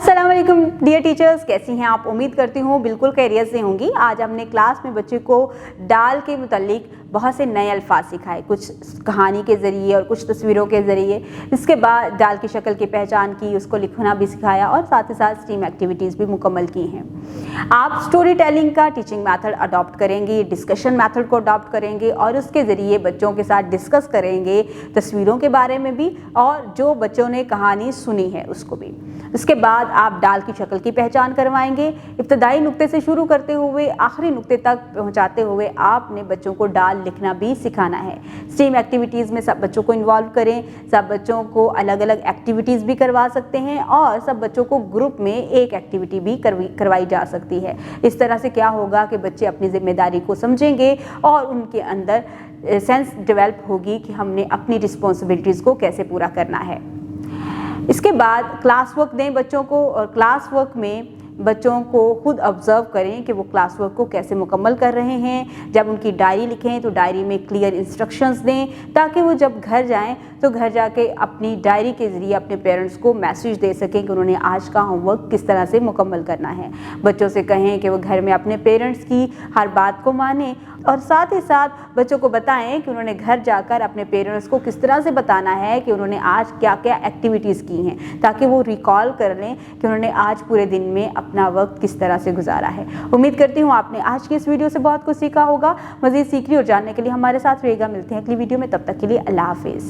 अस्सलाम वालेकुम dear teachers, कैसी हैं आप? उम्मीद करती हूँ बिल्कुल खैरियत से होंगी। आज हमने क्लास में बच्चे को डाल के मुतालिक बहुत से नए अल्फाज सिखाए, कुछ कहानी के ज़रिए और कुछ तस्वीरों के ज़रिए। इसके बाद डाल की शक्ल की पहचान की, उसको लिखना भी सिखाया और साथ ही साथ स्टीम एक्टिविटीज़ भी मुकम्मल की हैं। आप स्टोरी टेलिंग का टीचिंग मेथड अडॉप्ट करेंगे, डिस्कशन मेथड को अडॉप्ट करेंगे और उसके ज़रिए बच्चों के साथ डिस्कस करेंगे तस्वीरों के बारे में भी और जो बच्चों ने कहानी सुनी है उसको भी। उसके बाद आप डाल की शक्ल की पहचान करवाएंगे। इब्तदाई नुक्ते से शुरू करते हुए आखिरी नुक्ते तक पहुंचाते हुए आपने बच्चों को डाल लिखना भी सिखाना है। स्टीम एक्टिविटीज़ में सब बच्चों को इन्वॉल्व करें, सब बच्चों को अलग अलग एक्टिविटीज़ भी करवा सकते हैं और सब बच्चों को ग्रुप में एक एक्टिविटी भी करवाई जा सकती है। इस तरह से क्या होगा कि बच्चे अपनी जिम्मेदारी को समझेंगे और उनके अंदर सेंस डेवलप होगी कि हमने अपनी रिस्पॉन्सिबिलिटीज़ को कैसे पूरा करना है। इसके बाद क्लास वर्क दें बच्चों को और क्लास वर्क में बच्चों को खुद ऑब्ज़र्व करें कि वो क्लास वर्क को कैसे मुकम्मल कर रहे हैं। जब उनकी डायरी लिखें तो डायरी में क्लियर इंस्ट्रक्शंस दें ताकि वो जब घर जाएं तो घर जाके अपनी डायरी के ज़रिए अपने पेरेंट्स को मैसेज दे सकें कि उन्होंने आज का होमवर्क किस तरह से मुकम्मल करना है। बच्चों से कहें कि वो घर में अपने पेरेंट्स की हर बात को मानें और साथ ही साथ बच्चों को बताएं कि उन्होंने घर जाकर अपने पेरेंट्स को किस तरह से बताना है कि उन्होंने आज क्या क्या एक्टिविटीज़ की हैं, ताकि वो रिकॉल कर लें कि उन्होंने आज पूरे दिन में अपना वक्त किस तरह से गुजारा है। उम्मीद करती हूँ आपने आज की इस वीडियो से बहुत कुछ सीखा होगा। मज़ीद सीखने और जानने के लिए हमारे साथ रहिएगा। मिलते हैं अगली वीडियो में, तब तक के लिए अल्लाह हाफिज़।